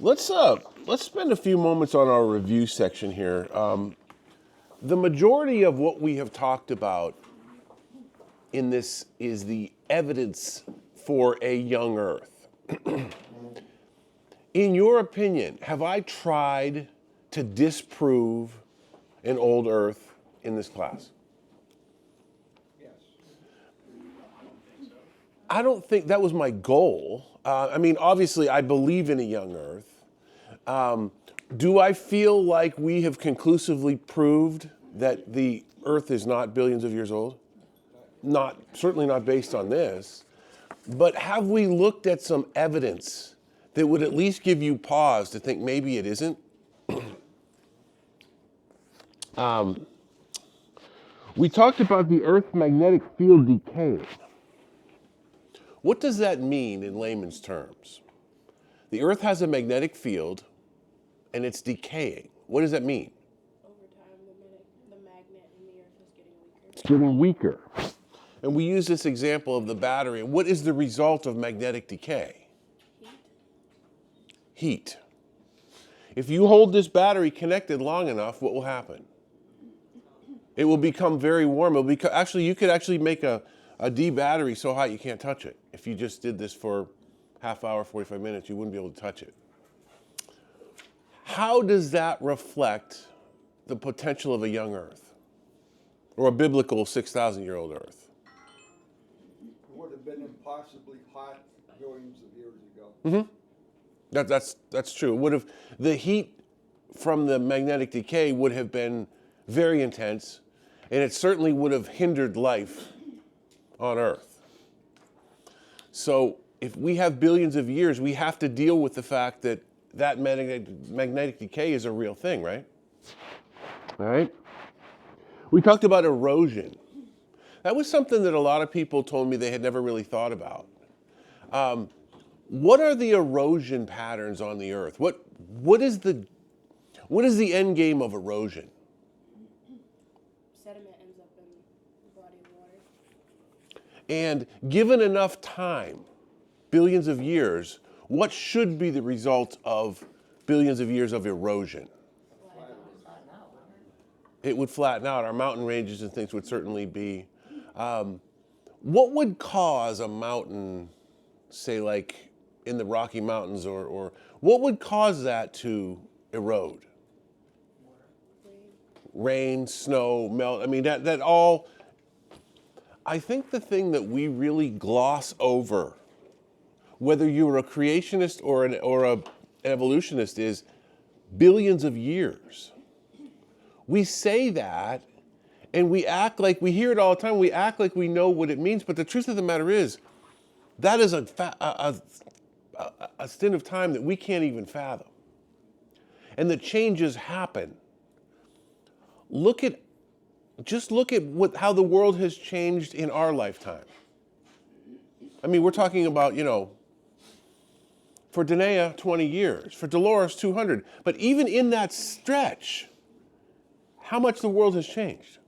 Let's spend a few moments on our review section here. The majority of what we have talked about in this is the evidence for a young Earth. In your opinion, have I tried to disprove an old Earth in this class? Yes. I don't think that was my goal. Obviously, I believe in a young Earth. Do I feel like we have conclusively proved that the Earth is not billions of years old? Certainly not based on this. But have we looked at some evidence that would at least give you pause to think maybe it isn't? We talked about the Earth's magnetic field decaying. What does that mean in layman's terms? The Earth has a magnetic field and it's decaying. What does that mean? Over time, the magnet in the Earth is getting weaker. It's getting weaker. And we use this example of the battery. What is the result of magnetic decay? Heat. If you hold this battery connected long enough, what will happen? It will become very warm. You could actually make a D battery so hot you can't touch it. If you just did this for half hour, 45 minutes, you wouldn't be able to touch it. How does that reflect the potential of a young Earth or a biblical 6,000-year-old Earth? It would have been impossibly hot billions of years ago. Mm-hmm. That's true. The heat from the magnetic decay would have been very intense, and it certainly would have hindered life on Earth. So if we have billions of years, we have to deal with the fact that magnetic decay is a real thing, right? All right. We talked about erosion. That was something that a lot of people told me they had never really thought about. What are the erosion patterns on the Earth? What is the end game of erosion? Sediment ends up in the body of water. And given enough time, billions of years, what should be the result of billions of years of erosion? It would flatten out. Our mountain ranges and things would certainly be. What would cause a mountain, say like in the Rocky Mountains, or what would cause that to erode? Rain, snow, melt. That all. I think the thing that we really gloss over, whether you're a creationist or an evolutionist, is billions of years. We say that, and we act like, we hear it all the time, we act like we know what it means, but the truth of the matter is, that is a stint of time that we can't even fathom. And the changes happen. Just look at how the world has changed in our lifetime. We're talking about, for Danae, 20 years, for Dolores, 200. But even in that stretch, how much the world has changed.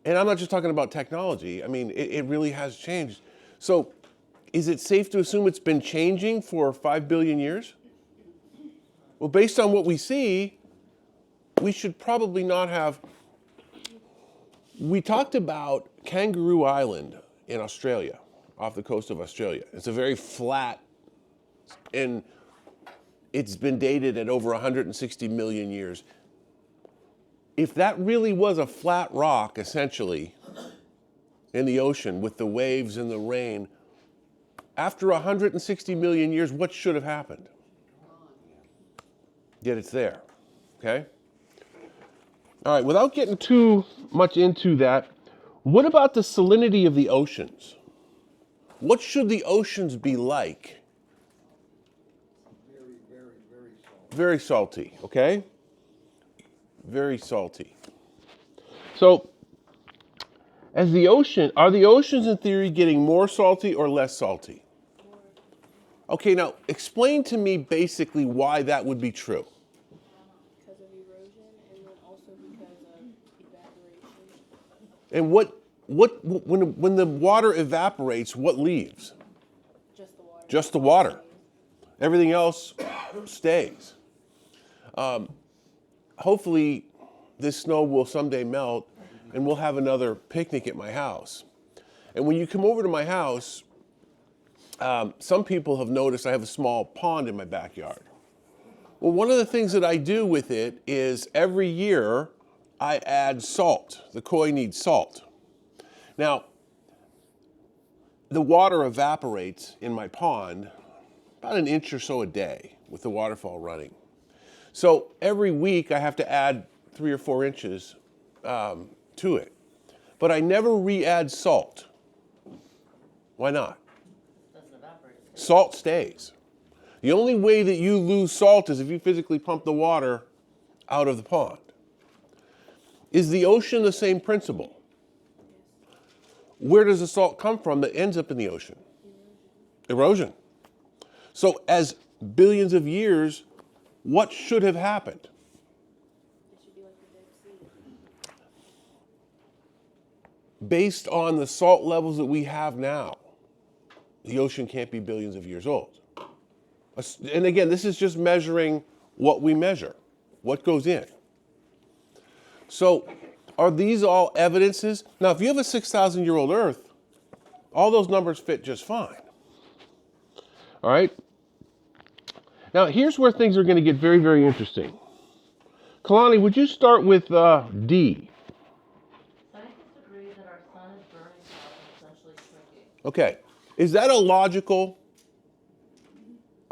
And I'm not just talking about technology. It really has changed. So is it safe to assume it's been changing for 5 billion years? Well, based on what we see, we should probably not have. We talked about Kangaroo Island in Australia, off the coast of Australia. It's a very flat, and it's been dated at over 160 million years. If that really was a flat rock, essentially, in the ocean with the waves and the rain, after 160 million years, what should have happened? Yet it's there, okay? All right, without getting too much into that, what about the salinity of the oceans? What should the oceans be like? Very, very, very salty. Very salty, okay? Very salty. So, are the oceans in theory getting more salty or less salty? More. Okay, now explain to me basically why that would be true. Because of erosion, and then also because of evaporation. And when the water evaporates, what leaves? Just the water. Just the water. Everything else stays. Hopefully, this snow will someday melt and we'll have another picnic at my house. And when you come over to my house, some people have noticed I have a small pond in my backyard. Well, one of the things that I do with it is every year I add salt. The koi needs salt. Now, the water evaporates in my pond about an inch or so a day with the waterfall running. So every week I have to add 3 or 4 inches to it. But I never re-add salt. Why not? Doesn't evaporate. Salt stays. The only way that you lose salt is if you physically pump the water out of the pond. Is the ocean the same principle? Where does the salt come from that ends up in the ocean? Erosion. So as billions of years, what should have happened? It should be like the Dead Sea. Based on the salt levels that we have now, the ocean can't be billions of years old. And again, this is just measuring what we measure, what goes in. So are these all evidences? Now, if you have a 6,000-year-old Earth, all those numbers fit just fine. All right? Now, here's where things are going to get very, very interesting. Kalani, would you start with D? Scientists agree that our sun is burning out and essentially shrinking. Okay. Is that a logical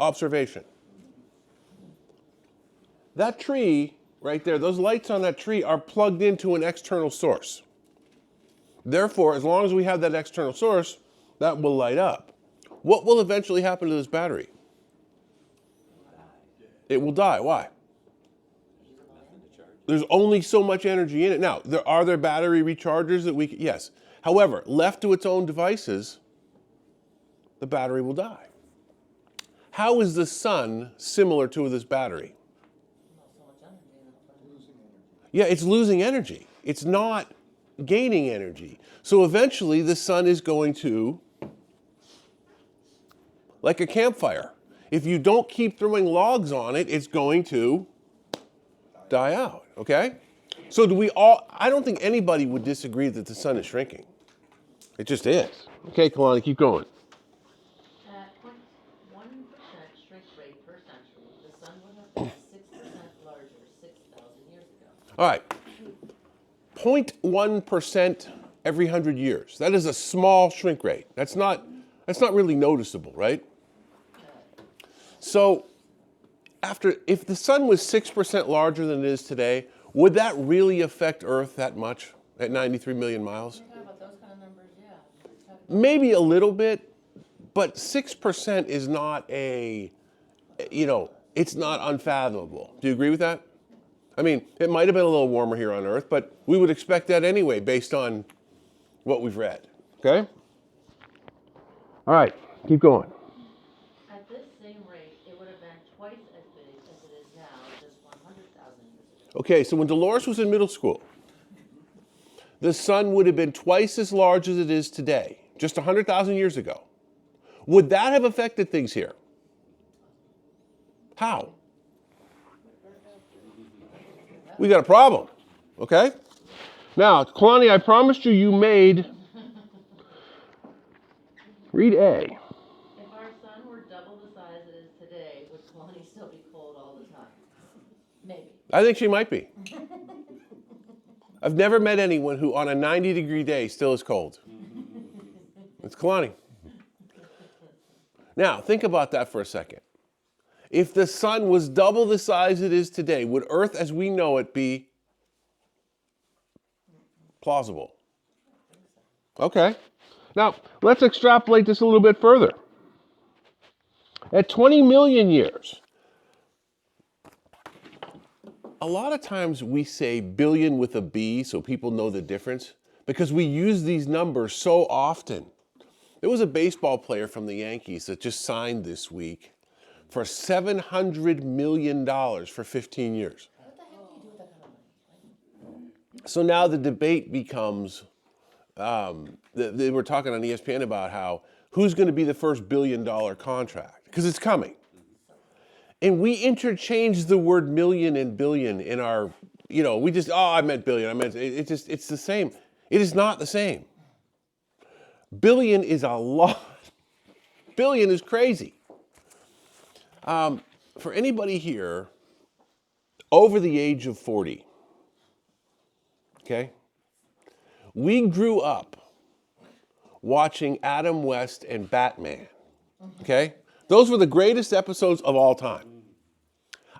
observation? That tree right there, those lights on that tree are plugged into an external source. Therefore, as long as we have that external source, that will light up. What will eventually happen to this battery? It will die. Why? There's only so much energy in it. Now, are there battery rechargers that we yes. However, left to its own devices, the battery will die. How is the sun similar to this battery? Not so much energy in it. Yeah, it's losing energy. It's not gaining energy. So eventually the sun is going to, like a campfire, if you don't keep throwing logs on it, it's going to die out, okay? So do we all, I don't think anybody would disagree that the sun is shrinking. It just is. Okay, Kalani, keep going. At 0.1% shrink rate per century, the sun would have been 6% larger 6,000 years ago. All right. 0.1% every 100 years. That is a small shrink rate. That's not really noticeable, right? So if the sun was 6% larger than it is today, would that really affect Earth that much at 93 million miles? You're talking about those kind of numbers, yeah. Maybe a little bit, but 6% is not it's not unfathomable. Do you agree with that? I mean, it might have been a little warmer here on Earth, but we would expect that anyway based on what we've read. Okay? All right, keep going. At this same rate, it would have been twice as big as it is now just 100,000 years ago. Okay, so when Dolores was in middle school, the sun would have been twice as large as it is today, just 100,000 years ago. Would that have affected things here? How? We got a problem, okay? Now, Kalani, I promised you made, read A. If our sun were double the size it is today, would Kalani still be cold all the time? Maybe. I think she might be. I've never met anyone who on a 90-degree day still is cold. It's Kalani. Now, think about that for a second. If the sun was double the size it is today, would Earth as we know it be plausible? Okay. Now, let's extrapolate this a little bit further. At 20 million years, a lot of times we say billion with a B so people know the difference because we use these numbers so often. There was a baseball player from the Yankees that just signed this week for $700 million for 15 years. What the heck do you do with that kind of money? So now the debate becomes, they were talking on ESPN about who's going to be the first $1 billion contract, because it's coming. And we interchange the word million and billion in our, we just, I meant billion. It's the same. It is not the same. Billion is a lot. Billion is crazy. For anybody here over the age of 40, okay, we grew up watching Adam West and Batman, okay? Those were the greatest episodes of all time.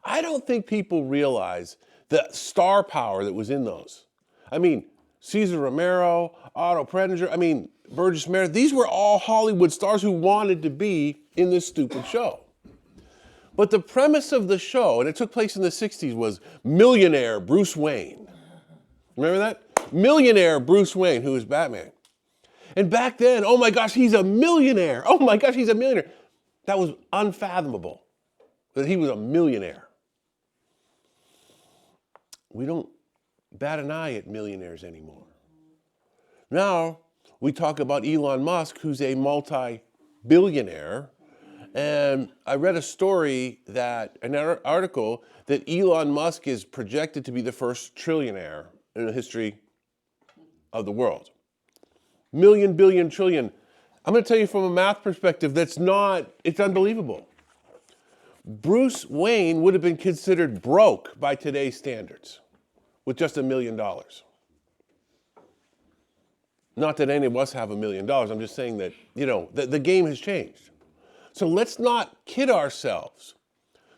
I don't think people realize the star power that was in those. I mean, Cesar Romero, Otto Preminger, Burgess Meredith, these were all Hollywood stars who wanted to be in this stupid show. But the premise of the show, and it took place in the 60s, was millionaire Bruce Wayne. Remember that? Millionaire Bruce Wayne, who was Batman. And back then, oh my gosh, he's a millionaire. Oh my gosh, he's a millionaire. That was unfathomable, that he was a millionaire. We don't bat an eye at millionaires anymore. Now, we talk about Elon Musk, who's a multi-billionaire. And I read a story an article that Elon Musk is projected to be the first trillionaire in the history of the world. Million, billion, trillion. I'm going to tell you from a math perspective, it's unbelievable. Bruce Wayne would have been considered broke by today's standards with just $1 million. Not that any of us have $1 million. I'm just saying that, the game has changed. So let's not kid ourselves.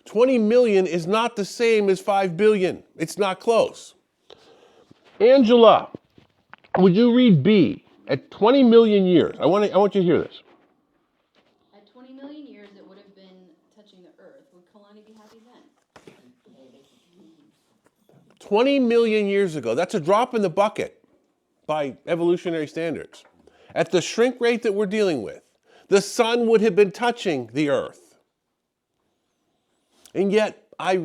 20 million is not the same as 5 billion. It's not close. Angela, would you read B? At 20 million years, I want you to hear this. At 20 million years, it would have been touching the earth. Would Kalani be happy then? 20 million years ago, that's a drop in the bucket by evolutionary standards. At the shrink rate that we're dealing with, the sun would have been touching the earth. And yet, I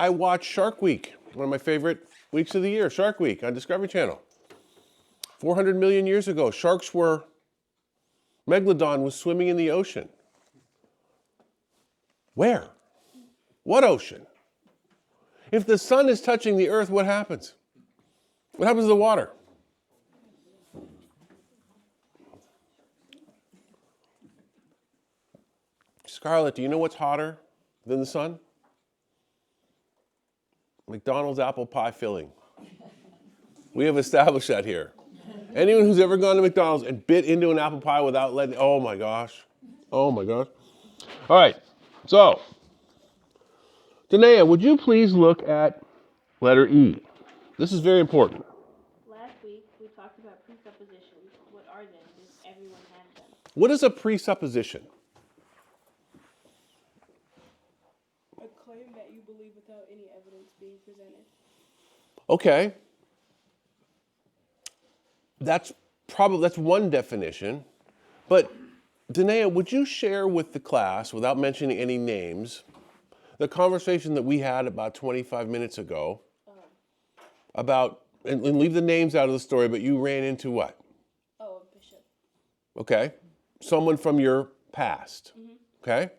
watch Shark Week, one of my favorite weeks of the year, Shark Week on Discovery Channel. 400 million years ago, Megalodon was swimming in the ocean. Where? What ocean? If the sun is touching the earth, what happens? What happens to the water? Scarlett, do you know what's hotter than the sun? McDonald's apple pie filling. We have established that here. Anyone who's ever gone to McDonald's and bit into an apple pie without letting, oh my gosh. All right, so, Danae, would you please look at letter E? This is very important. Last week, we talked about presuppositions. What are they? Does everyone have them? What is a presupposition? A claim that you believe without any evidence being presented. Okay. That's one definition. But Danae, would you share with the class, without mentioning any names, the conversation that we had about 25 minutes ago about, and leave the names out of the story, but you ran into what? Oh, a bishop. Okay. Someone from your past. Okay.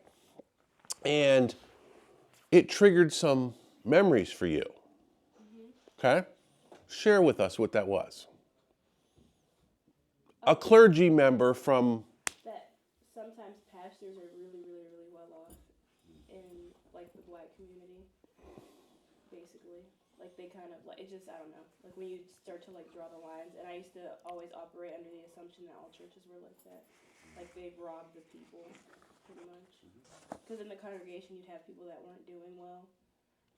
And it triggered some memories for you. Okay. Share with us what that was. A clergy member from... That sometimes pastors are really, really, really well off in, like, the black community, basically. Like, they kind of, like, it just, I don't know. Like, when you start to, like, draw the lines, and I used to always operate under the assumption that all churches were like that. Like, they've robbed the people, pretty much. Because in the congregation, you'd have people that weren't doing well,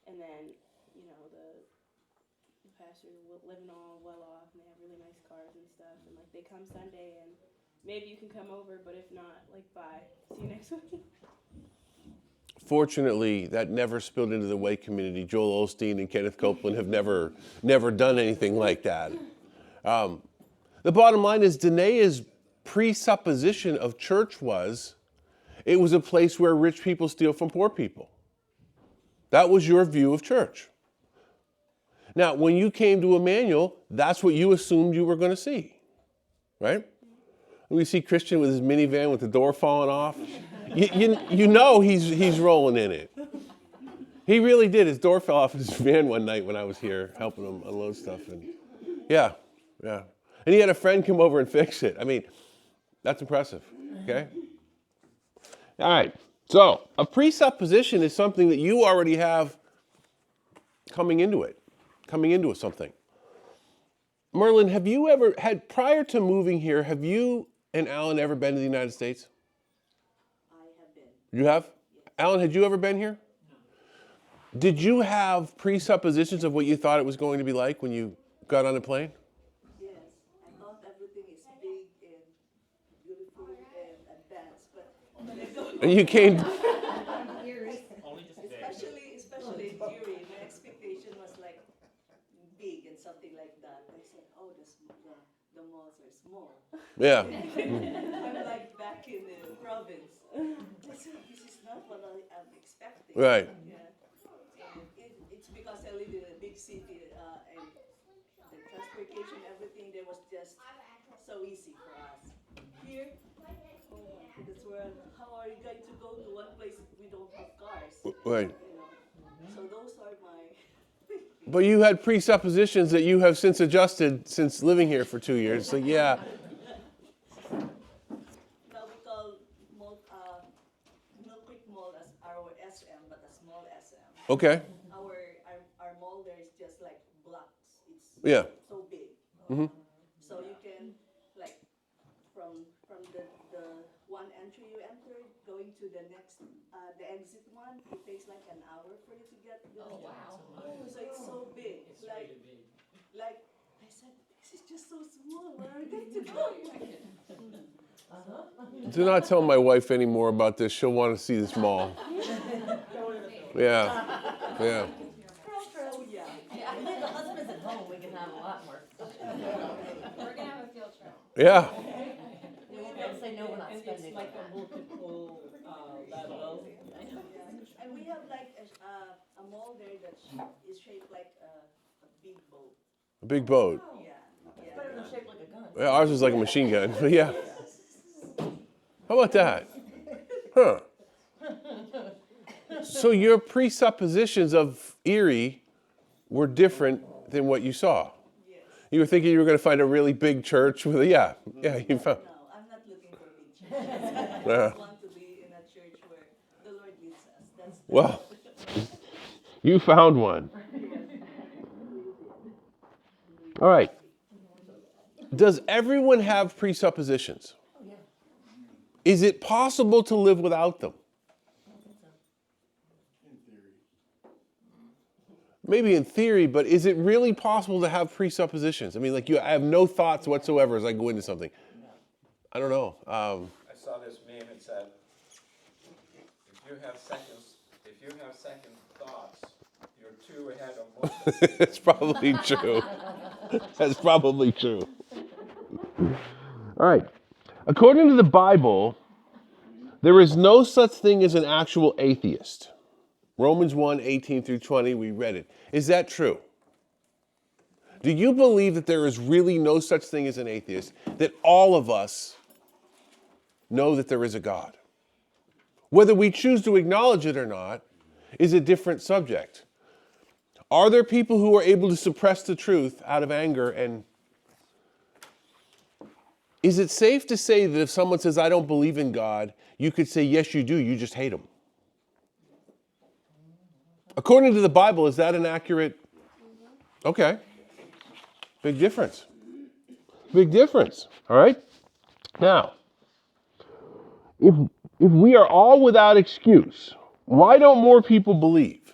and then, the pastors living all well off, and they have really nice cars and stuff, and like they come Sunday, and maybe you can come over, but if not, like bye, see you next week. Fortunately, that never spilled into the way community. Joel Osteen and Kenneth Copeland have never done anything like that. The bottom line is Danae's presupposition of church was it was a place where rich people steal from poor people. That was your view of church. Now, when you came to Immanuel, that's what you assumed you were going to see, right? We see Christian with his minivan with the door falling off. You know he's rolling in it. He really did. His door fell off his van one night when I was here helping him unload stuff. And yeah. And he had a friend come over and fix it. I mean, that's impressive. Okay? All right. So a presupposition is something that you already have coming into something. Merlin, have you ever had, prior to moving here, have you and Alan ever been to the United States? I have been. You have? Yes. Alan, had you ever been here? No. Did you have presuppositions of what you thought it was going to be like when you got on the plane? Yes, I thought everything is big and beautiful and advanced, but I don't And you came... especially in Erie, my expectation was like big and something like that. I said, oh, the malls are small. Yeah. I'm like back in the province. I said, this is not what I'm expecting. Right. Yeah. And it's because I live in a big city and the transportation, everything there was just so easy for us. Here, oh my goodness, how are you going to go to one place if we don't have cars? Right. So those are my... But you had presuppositions that you have since adjusted since living here for 2 years. So yeah. Now we call Mill Creek Mall as our SM, but a small SM. Okay. Our mall there is just like blocks. It's so big. Mm-hmm. So you can like from the one entry you entered going to the next the exit one, it takes like an hour for you to get there. Oh, wow. So it's so big. It's like really big. like I said, this is just so small. Where are we going to go? Do not tell my wife any more about this. She'll want to see this mall. Yeah. Oh yeah. If the husband's at home, we can have a lot more stuff. We're gonna have a field trip. Yeah. We won't be able to say no, we're not And spending. it's like a multiple level. And we have like a mall there that is shaped like a big boat. A big boat. Yeah. It's better than shaped like a gun. Yeah, ours is like a machine gun. But yeah. How about that? Huh. So your presuppositions of Erie were different than what you saw. Yes. You were thinking you were going to find a really big church with a, yeah, you found. No, I'm not looking for big churches. I Yeah. just want to be in a church where the Lord leads us. That's Well, you found one. All right. Does everyone have presuppositions? Oh, yeah. Is it possible to live without them? Maybe in theory, but is it really possible to have presuppositions? I mean, like I have no thoughts whatsoever as I go into something. I don't know. I saw this meme. It said, if you have second thoughts, you're two ahead of most of It's probably true. That's probably true. All right. According to the Bible, there is no such thing as an actual atheist. Romans 1:18-20, we read it. Is that true? Do you believe that there is really no such thing as an atheist, that all of us know that there is a God? Whether we choose to acknowledge it or not is a different subject. Are there people who are able to suppress the truth out of anger? And is it safe to say that if someone says, I don't believe in God, you could say, yes, you do, you just hate him? According to the Bible, is that an accurate? Okay. Big difference. Big difference. All right? Now, if we are all without excuse, why don't more people believe?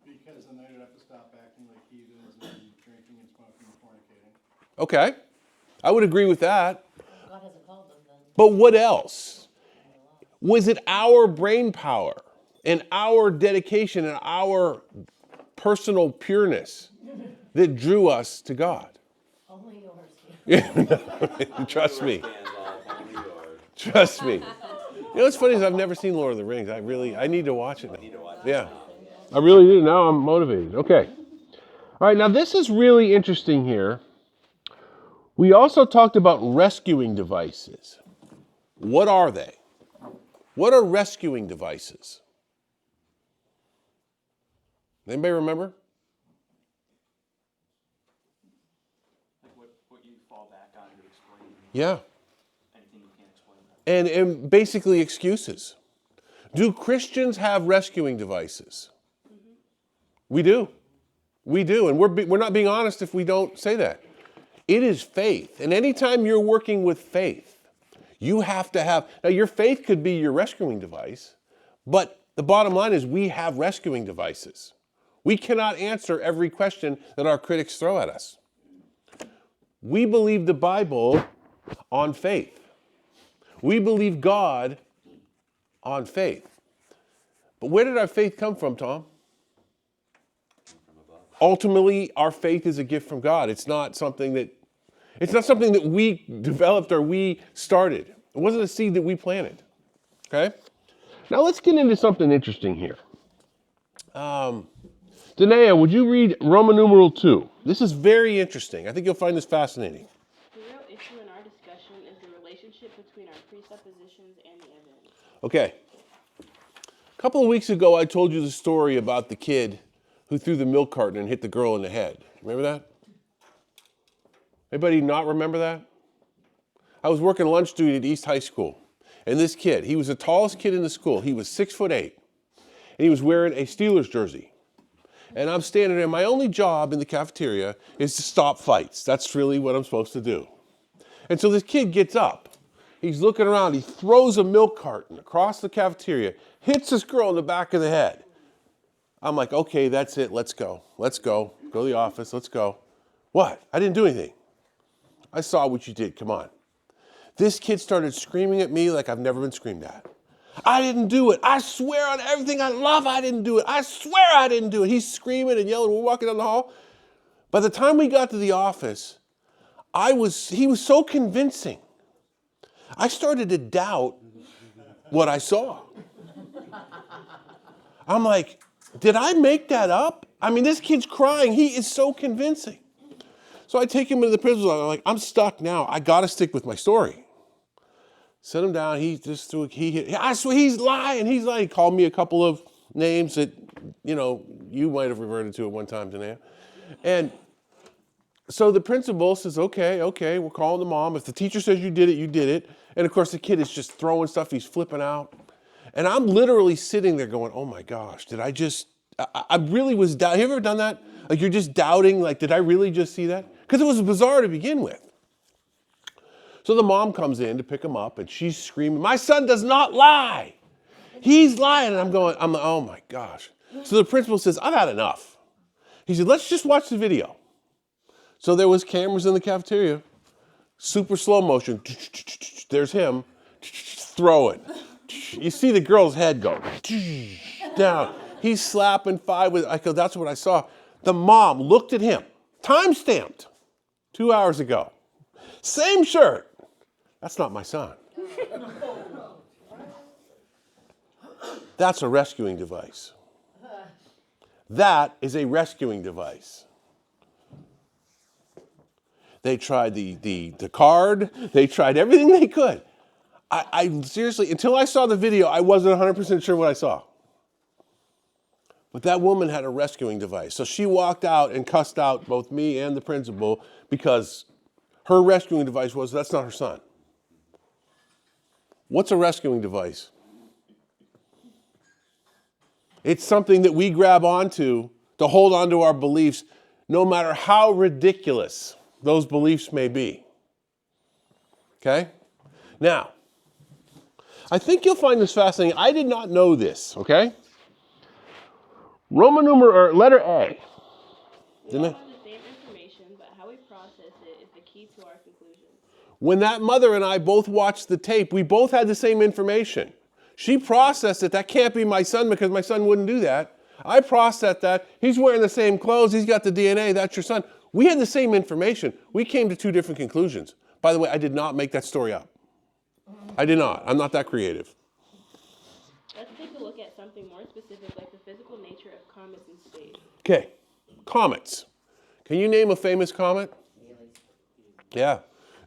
Because then they would have to stop acting like heathens and drinking and smoking and fornicating. Okay. I would agree with that. God hasn't called them then. But what else? Was it our brain power and our dedication and our personal pureness that drew us to God? Only yours. Yeah, trust me. Trust me. You know what's funny is I've never seen Lord of the Rings. I need to watch it now. Yeah. I really do. Now I'm motivated. Okay. All right, now this is really interesting here. We also talked about rescuing devices. What are they? What are rescuing devices? Anybody remember? Like what you fall back on to explain Yeah. anything you can't explain. And basically excuses. Do Christians have rescuing devices? We do. We do. And we're not being honest if we don't say that. It is faith. And anytime you're working with faith, you have to have, now your faith could be your rescuing device, but the bottom line is we have rescuing devices. We cannot answer every question that our critics throw at us. We believe the Bible on faith. We believe God on faith. But where did our faith come from, Tom? Ultimately, our faith is a gift from God. It's not something that we developed or we started. It wasn't a seed that we planted. Okay? Now let's get into something interesting here. Danae, would you read Roman numeral 2? This is very interesting. I think you'll find this fascinating. The real issue in our discussion is the relationship between our presuppositions and the evidence. Okay. A couple of weeks ago, I told you the story about the kid who threw the milk carton and hit the girl in the head. Remember that? Anybody not remember that? I was working lunch duty at East High School, and this kid, he was the tallest kid in the school. He was 6'8", and he was wearing a Steelers jersey. And I'm standing there. My only job in the cafeteria is to stop fights. That's really what I'm supposed to do. And so this kid gets up. He's looking around. He throws a milk carton across the cafeteria, hits this girl in the back of the head. I'm like, okay, that's it. Let's go. Let's go. Go to the office. Let's go. What? I didn't do anything. I saw what you did. Come on. This kid started screaming at me like I've never been screamed at. I didn't do it. I swear on everything I love, I didn't do it. I swear I didn't do it. He's screaming and yelling. We're walking down the hall. By the time we got to the office, he was so convincing. I started to doubt what I saw. I'm like, did I make that up? I mean, this kid's crying. He is so convincing. So I take him into the principal's office. I'm like, I'm stuck now. I got to stick with my story. Set him down. I swear he's lying. He's lying. He called me a couple of names that, you might have reverted to at one time, Danae. And so the principal says, okay, we're calling the mom. If the teacher says you did it, you did it. And of course, the kid is just throwing stuff. He's flipping out. And I'm literally sitting there going, oh my gosh, I really was doubting. Have you ever done that? Like you're just doubting, like, did I really just see that? Because it was bizarre to begin with. So the mom comes in to pick him up and she's screaming, my son does not lie. He's lying. And I'm like, oh my gosh. So the principal says, I've had enough. He said, let's just watch the video. So there was cameras in the cafeteria, super slow motion. There's him throwing. You see the girl's head go down. He's slapping I go, that's what I saw. The mom looked at him, time-stamped, 2 hours ago. Same shirt. That's not my son. That's a rescuing device. That is a rescuing device. They tried the card. They tried everything they could. I seriously, until I saw the video, I wasn't 100% sure what I saw. But that woman had a rescuing device. So she walked out and cussed out both me and the principal because her rescuing device was, that's not her son. What's a rescuing device? It's something that we grab onto to hold onto our beliefs, no matter how ridiculous those beliefs may be. Okay? Now, I think you'll find this fascinating. I did not know this, okay? Letter A. We all have the same information, but how we process it is the key to our conclusions. When that mother and I both watched the tape, we both had the same information. She processed it. That can't be my son because my son wouldn't do that. I processed that. He's wearing the same clothes. He's got the DNA. That's your son. We had the same information. We came to two different conclusions. By the way, I did not make that story up. I did not. I'm not that creative. Let's take a look at something more specific, like the physical nature of comets in space. Okay, comets. Can you name a famous comet? Yeah.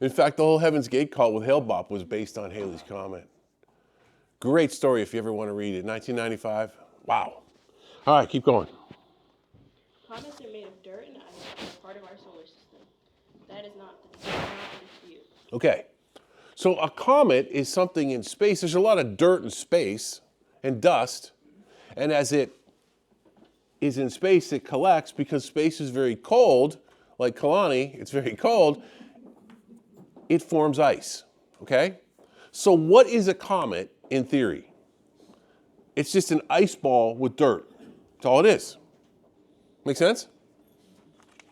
In fact, the whole Heaven's Gate cult with Hale-Bopp was based on Halley's Comet. Great story if you ever want to read it. 1995. Wow. All right, keep going. comets are made of dirt and ice and are part of our solar system. That is not the dispute. Okay. So a comet is something in space. There's a lot of dirt in space and dust. And as it is in space, it collects because space is very cold, like Kalani, it's very cold, it forms ice, okay? So what is a comet in theory? It's just an ice ball with dirt. That's all it is. Make sense?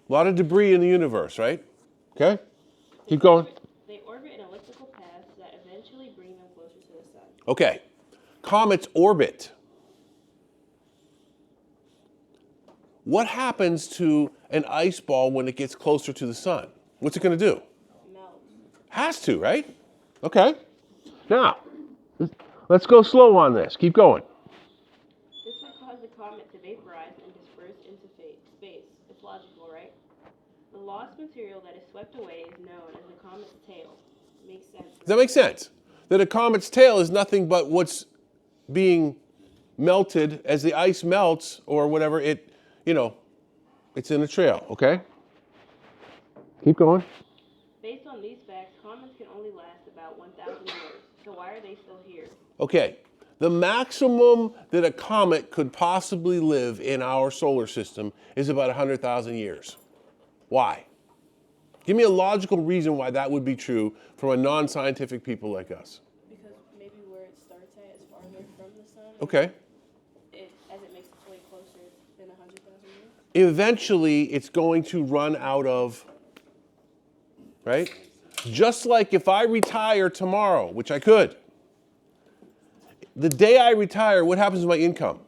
A lot of debris in the universe, right? Okay? Keep going. They orbit in elliptical paths that eventually bring them closer to the sun. Okay. Comets orbit. What happens to an ice ball when it gets closer to the sun? What's it going to do? Melt. Has to, right? Okay. Now, let's go slow on this. Keep going. This would cause the comet to vaporize and disperse into space. It's logical, right? The lost material that is swept away is known as the comet's tail. Makes sense. Does that make sense? That a comet's tail is nothing but what's being melted as the ice melts or whatever, it's in a trail, okay? Keep going. Based on these facts, comets can only last about 1,000 years. So why are they still here? Okay. The maximum that a comet could possibly live in our solar system is about 100,000 years. Why? Give me a logical reason why that would be true from a non-scientific people like us. Because maybe where it starts at is farther from the sun. Okay. As it makes its way closer, it's been 100,000 years. Eventually, it's going to run out of, right? Just like if I retire tomorrow, which I could, the day I retire, what happens to my income?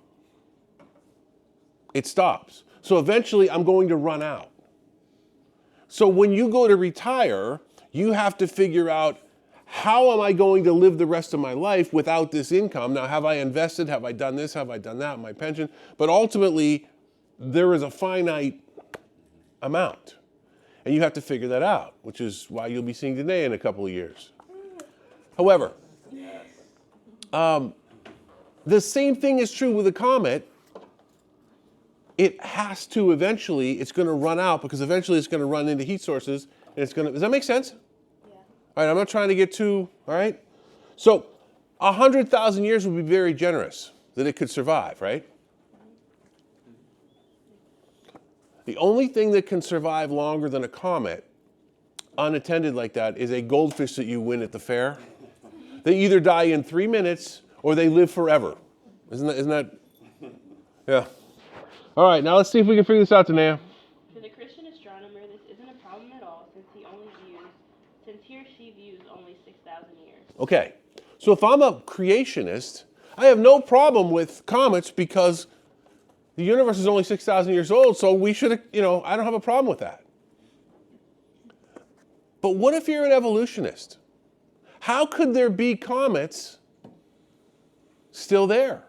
It stops. So eventually, I'm going to run out. So when you go to retire, you have to figure out, how am I going to live the rest of my life without this income? Now, have I invested? Have I done this? Have I done that? My pension? But ultimately, there is a finite amount. And you have to figure that out, which is why you'll be seeing Danae in a couple of years. However, the same thing is true with a comet. It has to eventually, it's going to run out because eventually it's going to run into heat sources. And it's going to, does that make sense? Yeah. All right, I'm not trying to get too, all right? So 100,000 years would be very generous that it could survive, right? The only thing that can survive longer than a comet, unattended like that, is a goldfish that you win at the fair. They either die in 3 minutes or they live forever. Isn't that? Yeah. All right, now let's see if we can figure this out, Danae. To the Christian astronomer, this isn't a problem at all since he or she views only 6,000 years. Okay, so if I'm a creationist, I have no problem with comets because the universe is only 6,000 years old, so we should, I don't have a problem with that. But what if you're an evolutionist? How could there be comets still there?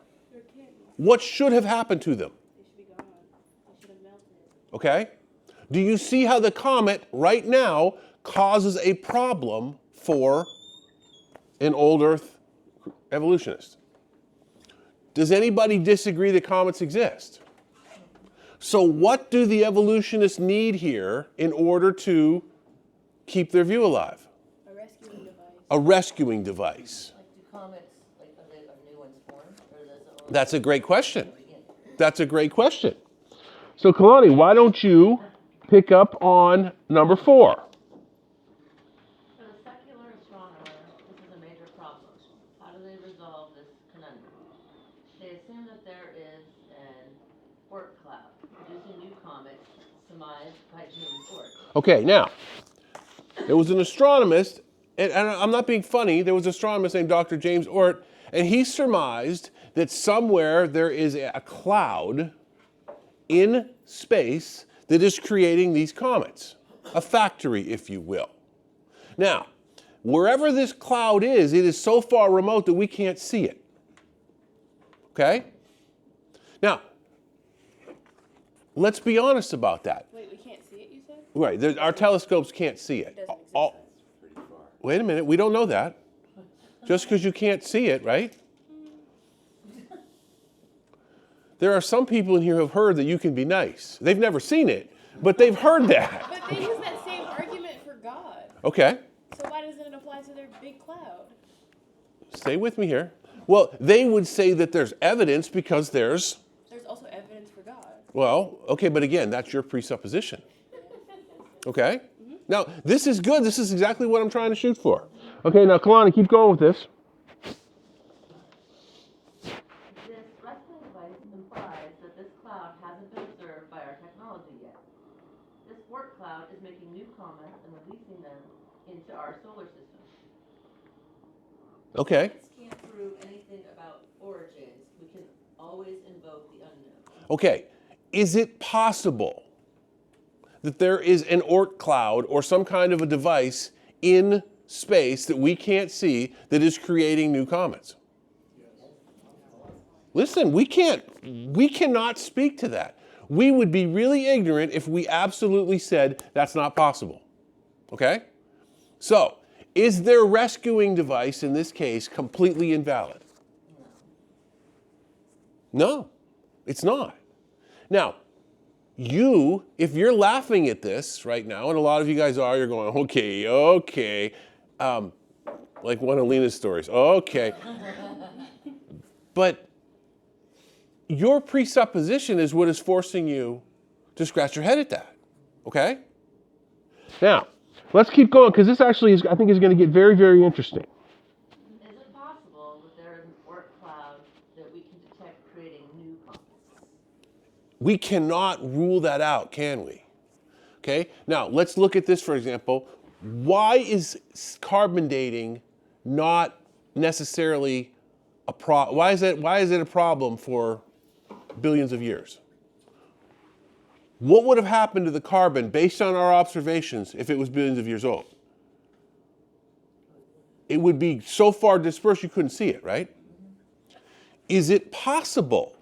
What should have happened to them? They should be gone. They should have melted. Okay? Do you see how the comet right now causes a problem for an old Earth evolutionist? Does anybody disagree that comets exist? So what do the evolutionists need here in order to keep their view alive? A rescuing device. A rescuing device. Like, do comets, are new ones formed, or does it only? That's a great question. That's a great question. So Kalani, why don't you pick up on number 4? For the secular astronomer, this is a major problem. How do they resolve this conundrum? They assume that there is an Oort cloud, producing new comets surmised by James Oort. Okay, now, there was an astronomist, and I'm not being funny, there was an astronomist named Dr. James Oort, and he surmised that somewhere there is a cloud in space that is creating these comets. A factory, if you will. Now, wherever this cloud is, it is so far remote that we can't see it. Okay? Now, let's be honest about that. Wait, we can't see it, you said? Right, our telescopes can't see it. It doesn't exist. Wait a minute, we don't know that. Just because you can't see it, right? There are some people in here who have heard that you can be nice. They've never seen it, but they've heard that. But they use that same argument for God. Okay, So why doesn't it apply to their big cloud? stay with me here. Well, they would say that there's evidence because there's, Also evidence for God. well, okay, but again, that's your presupposition. Okay? Now, this is good. This is exactly what I'm trying to shoot for. Okay, now, Kalani, keep going with this. This resting device implies that this cloud hasn't been observed by our technology yet. This work cloud is making new comets and releasing them into our solar system. Okay. Science can't prove anything about origins. We can always invoke the unknown. Okay. Is it possible that there is an Oort cloud or some kind of a device in space that we can't see that is creating new comets? Listen, we cannot speak to that. We would be really ignorant if we absolutely said that's not possible. Okay? So, is their rescuing device in this case completely invalid? No, it's not. Now, if you're laughing at this right now, and a lot of you guys are, you're going, okay, like one of Lena's stories, okay. But your presupposition is what is forcing you to scratch your head at that, okay? Now, let's keep going, because this actually I think is going to get very, very interesting. Is it possible that there is an Oort cloud that we can detect creating new comets? We cannot rule that out, can we? Okay, now let's look at this, for example. Why is carbon dating not necessarily a problem? Why is it a problem for billions of years? What would have happened to the carbon based on our observations if it was billions of years old? It would be so far dispersed you couldn't see it, right? Is it possible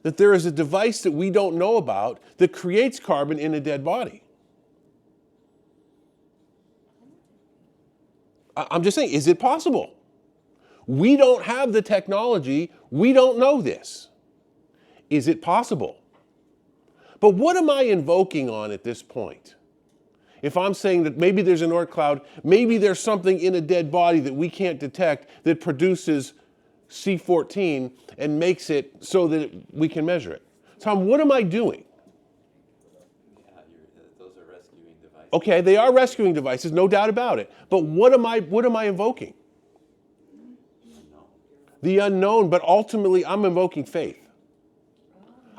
that there is a device that we don't know about that creates carbon in a dead body? I'm just saying, is it possible? We don't have the technology. We don't know this. Is it possible? But what am I invoking on at this point? If I'm saying that maybe there's an Oort cloud, maybe there's something in a dead body that we can't detect that produces C14 and makes it so that we can measure it. Tom, what am I doing? Yeah, those are rescuing devices. Okay, they are rescuing devices, no doubt about it. But what am I invoking? The unknown, but ultimately I'm invoking faith.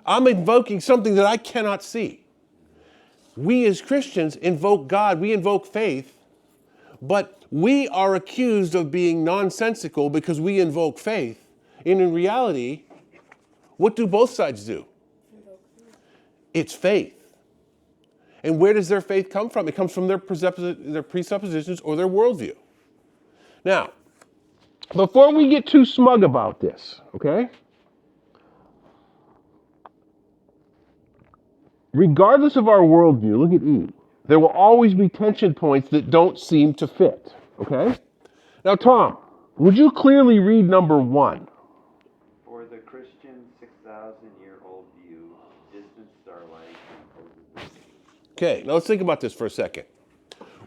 I'm invoking something that I cannot see. We as Christians invoke God, we invoke faith, but we are accused of being nonsensical because we invoke faith. And in reality, what do both sides do? It's faith. And where does their faith come from? It comes from their presuppositions or their worldview. Now, before we get too smug about this, okay? Regardless of our worldview, look at E. There will always be tension points that don't seem to fit, okay? Now, Tom, would you clearly read number 1? For the Christian 6,000-year-old view, distant starlight imposes the same. Okay, now let's think about this for a second.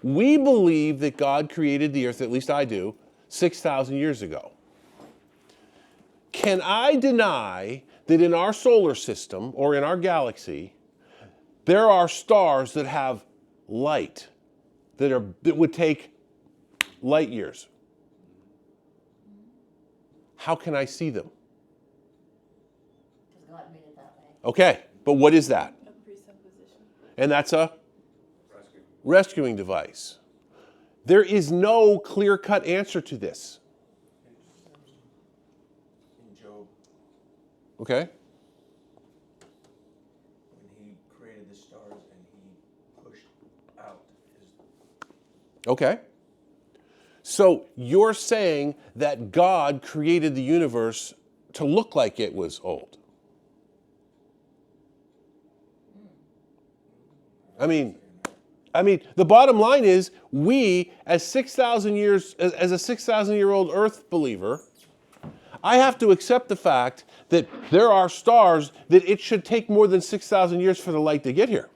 We believe that God created the earth, at least I do, 6,000 years ago. Can I deny that in our solar system or in our galaxy, there are stars that have light that would take light years? How can I see them? Because God made it that way. Okay, but what is that? A presupposition. And that's a rescuing device. There is no clear-cut answer to this. In Job, Okay? when he created the stars and he pushed out his... Okay. So you're saying that God created the universe to look like it was old. I mean, the bottom line is we, as 6,000 years, as a 6,000-year-old Earth believer, I have to accept the fact that there are stars that it should take more than 6,000 years for the light to get here.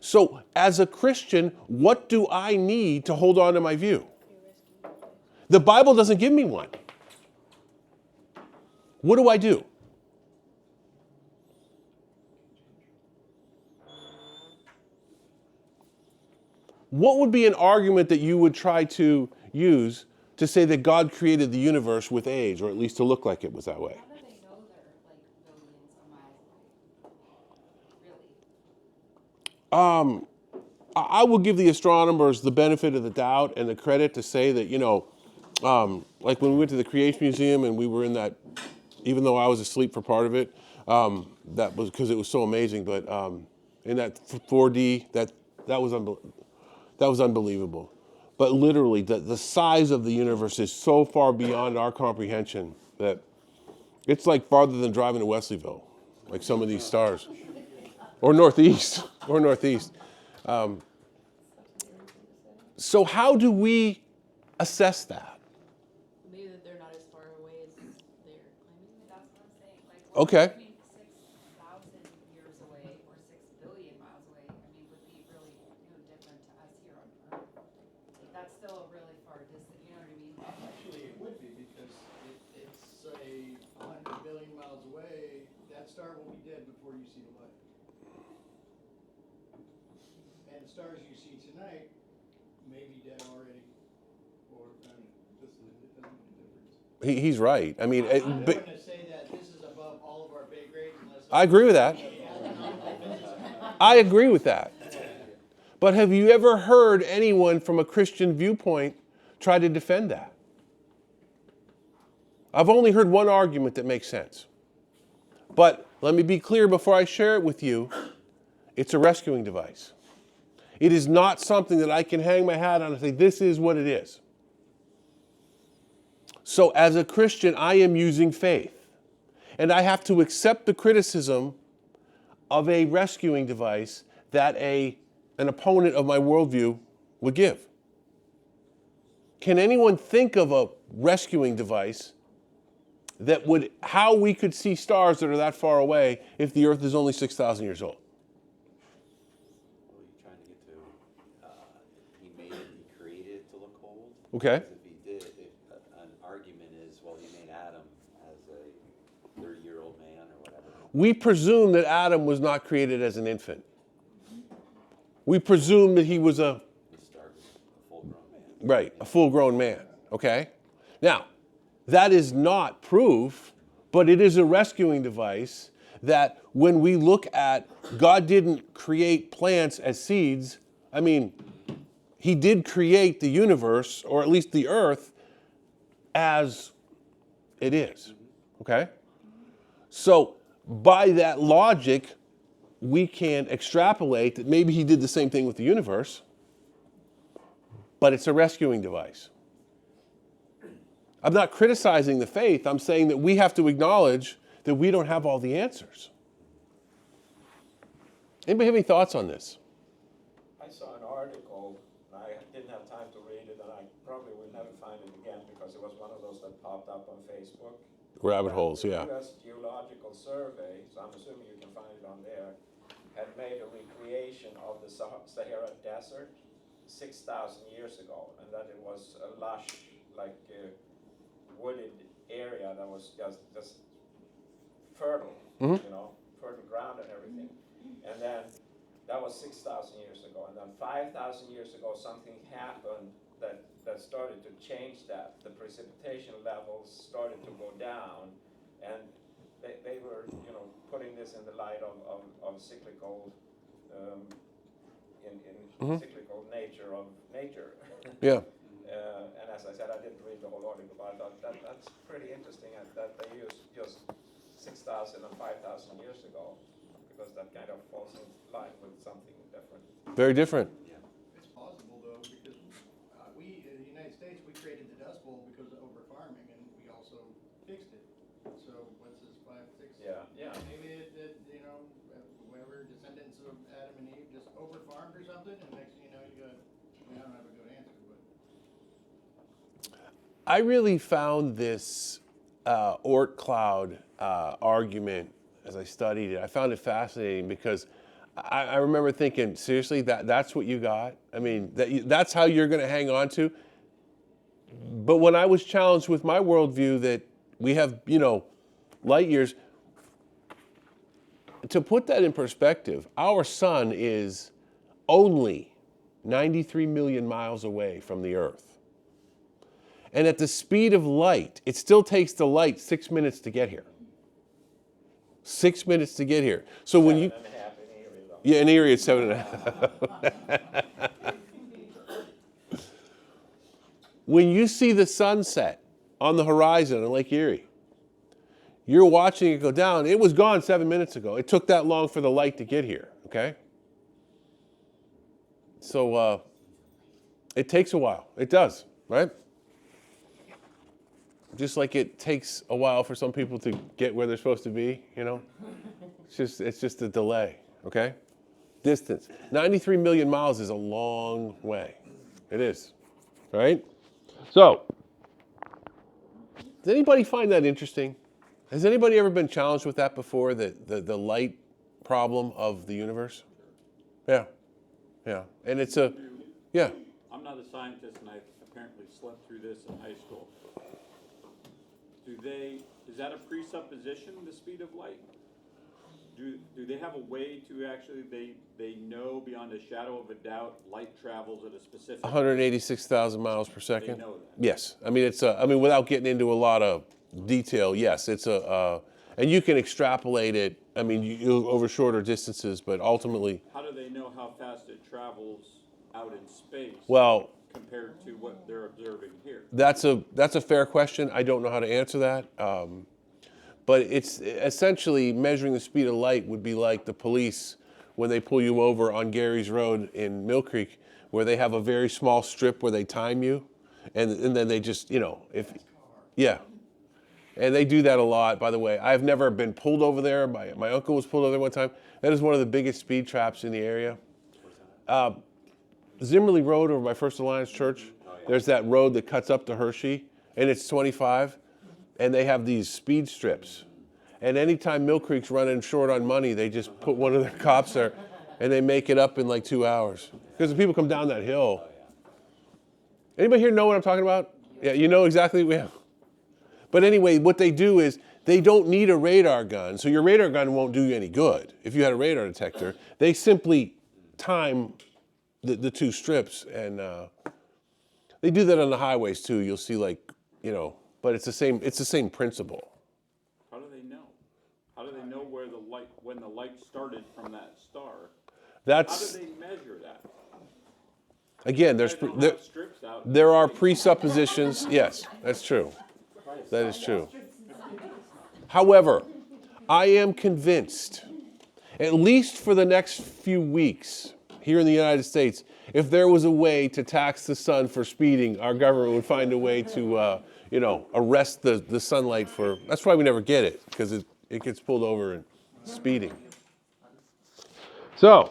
So, as a Christian, what do I need to hold on to my view? The Bible doesn't give me one. What do I do? What would be an argument that you would try to use to say that God created the universe with age, or at least to look like it was that way? How do they know they're like billions of miles away? Really? I will give the astronomers the benefit of the doubt and the credit to say that, like when we went to the Creation Museum and we were in that, even though I was asleep for part of it, that was because it was so amazing. But in that 4D, that was unbelievable. But literally, the size of the universe is so far beyond our comprehension that it's like farther than driving to Wesleyville, like some of these stars, or northeast. So how do we assess that? Maybe that they're not as far away as they're claiming. That's what I'm saying. Like, what Okay. I mean, 6,000 years away or 6 billion miles away, I mean, would be really different to us here on Earth. Like, that's still a really far distance. You know what I mean? Actually, it would be, because it's say 100 billion miles away, that star will be dead before you see the light. And the stars you see tonight may be dead already, or, it doesn't make a difference. He's right. I mean, I'm not going to say that this is above all of our pay grades unless. I agree with that. I agree with that. But have you ever heard anyone from a Christian viewpoint try to defend that? I've only heard one argument that makes sense. But let me be clear before I share it with you. It's a rescuing device. It is not something that I can hang my hat on and say, this is what it is. So as a Christian, I am using faith. And I have to accept the criticism of a rescuing device that an opponent of my worldview would give. Can anyone think of a rescuing device that would, how we could see stars that are that far away if the Earth is only 6,000 years old? Well, you're trying to get to, he created it to look old. Okay. Because if he did, an argument is, well, he made Adam as a 30-year-old man or whatever. We presume that Adam was not created as an infant. We presume that he was a full-grown man. Right, a full-grown man, okay? Now, that is not proof, but it is a rescuing device that when we look at, God didn't create plants as seeds. I mean, he did create the universe, or at least the earth, as it is, okay? So, by that logic, we can extrapolate that maybe he did the same thing with the universe, but it's a rescuing device. I'm not criticizing the faith. I'm saying that we have to acknowledge that we don't have all the answers. Anybody have any thoughts on this? I saw an article, and I didn't have time to read it, and I probably will never find it again because it was one of those that popped up on Facebook. Rabbit holes, yeah. The U.S. Geological Survey, so I'm assuming you can find it on there, had made a recreation of the Sahara Desert 6,000 years ago, and that it was a lush, wooded area that was just fertile, fertile ground and everything. And then that was 6,000 years ago, and then 5,000 years ago something happened that started to change that. The precipitation levels started to go down, and they were putting this in the light of cyclical cyclical nature of nature. Yeah. And as I said, I didn't read the whole article, but I thought that's pretty interesting that they used just 6,000 and 5,000 years ago, because that kind of falls in line with something different. Very different. It's possible though, because we in the United States, we created the Dust Bowl because of over farming, and we also fixed it. So what's this, 5, 6? Yeah. Maybe whoever descendants of Adam and Eve just over farmed or something, and next thing you know, you got. I mean, I don't have a good answer, but. I really found this Oort cloud argument as I studied it. I found it fascinating because I remember thinking, seriously, that's what you got? I mean, that's how you're going to hang on to? But when I was challenged with my worldview that we have, light years, to put that in perspective, our sun is only 93 million miles away from the Earth. And at the speed of light, it still takes the light 6 minutes to get here. 6 minutes to get here. So when you... 7.5 in Erie, though. Yeah, in Erie it's 7.5. When you see the sunset on the horizon in Lake Erie, you're watching it go down. It was gone 7 minutes ago. It took that long for the light to get here, okay? So it takes a while. It does, right? Just like it takes a while for some people to get where they're supposed to be, It's just a delay, okay? Distance. 93 million miles is a long way. It is, right? So, does anybody find that interesting? Has anybody ever been challenged with that before, the light problem of the universe? Yeah. And it's yeah. I'm not a scientist, and I apparently slept through this in high school. Is that a presupposition, the speed of light? Do they have a way to actually, they know beyond a shadow of a doubt light travels at a specific 186,000 miles per second? They know that. Yes. I mean, without getting into a lot of detail, yes, it's and you can extrapolate it, over shorter distances, but ultimately... How do they know how fast it travels out in space compared to what they're observing here? That's a fair question. I don't know how to answer that. But it's essentially measuring the speed of light would be like the police when they pull you over on Gary's Road in Mill Creek, where they have a very small strip where they time you, and then they just, yeah. And they do that a lot, by the way. I've never been pulled over there. My uncle was pulled over there one time. That is one of the biggest speed traps in the area. Zimmerly Road over by First Alliance Church, there's that road that cuts up to Hershey, and it's 25. And they have these speed strips. And anytime Mill Creek's running short on money, they just put one of their cops there, and they make it up in like 2 hours. Because the people come down that hill. Anybody here know what I'm talking about? Yeah, you know exactly. Yeah. But anyway, what they do is they don't need a radar gun. So your radar gun won't do you any good if you had a radar detector. They simply time the two strips. And they do that on the highways too. You'll see but it's the same principle. How do they know? How do they know when the light started from that star? How do they measure that? Again, there are presuppositions. Yes, that's true. That is true. However, I am convinced, at least for the next few weeks here in the United States, if there was a way to tax the sun for speeding, our government would find a way to arrest the sunlight for... That's why we never get it, because it gets pulled over and speeding. So,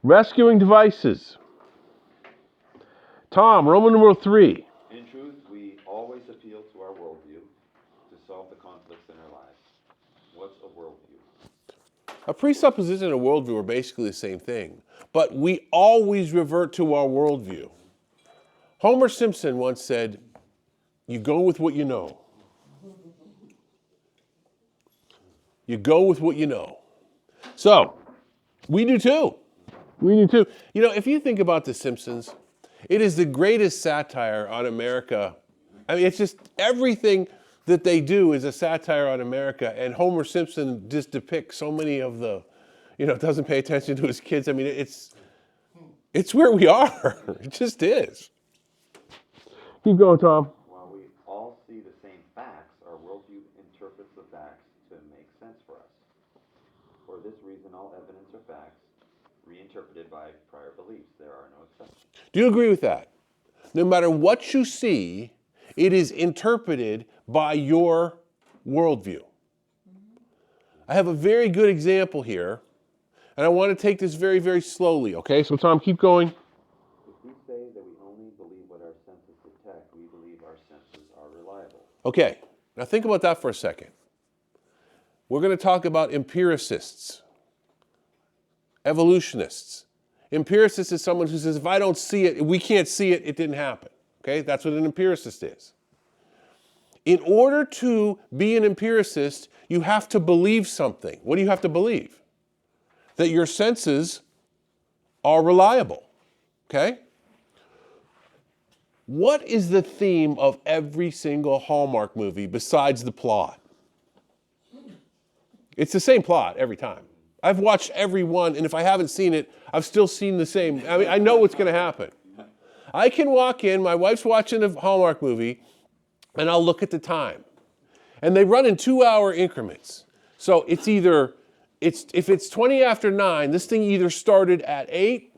rescuing devices. Tom, Roman numeral 3. In truth, we always appeal to our worldview to solve the conflicts in our lives. What's a worldview? A presupposition and a worldview are basically the same thing, but we always revert to our worldview. Homer Simpson once said, "You go with what you know." You go with what you know. So, we do too. We do too. If you think about The Simpsons, it is the greatest satire on America. It's just everything that they do is a satire on America, and Homer Simpson just depicts so many of the, doesn't pay attention to his kids. It's where we are. It just is. Keep going, Tom. While we all see the same facts, our worldview interprets the facts to make sense for us. For this reason, all evidence or facts reinterpreted by prior beliefs. There are no exceptions. Do you agree with that? No matter what you see, it is interpreted by your worldview. I have a very good example here, and I want to take this very, very slowly, okay? So, Tom, keep going. If we say that we only believe what our senses Okay, now think about that for a second. We're going to talk about empiricists, evolutionists. Empiricist is someone who says, if I don't see it, if we can't see it, it didn't happen. Okay, that's what an empiricist is. In order to be an empiricist, you have to believe something. What do you have to believe? That your senses are reliable. Okay? What is the theme of every single Hallmark movie besides the plot? It's the same plot every time. I've watched every one, and if I haven't seen it, I've still seen the same. I mean, I know what's going to happen. I can walk in, my wife's watching a Hallmark movie, and I'll look at the time. And they run in 2-hour increments. So it's either, if it's 20 after 9, this thing either started at 8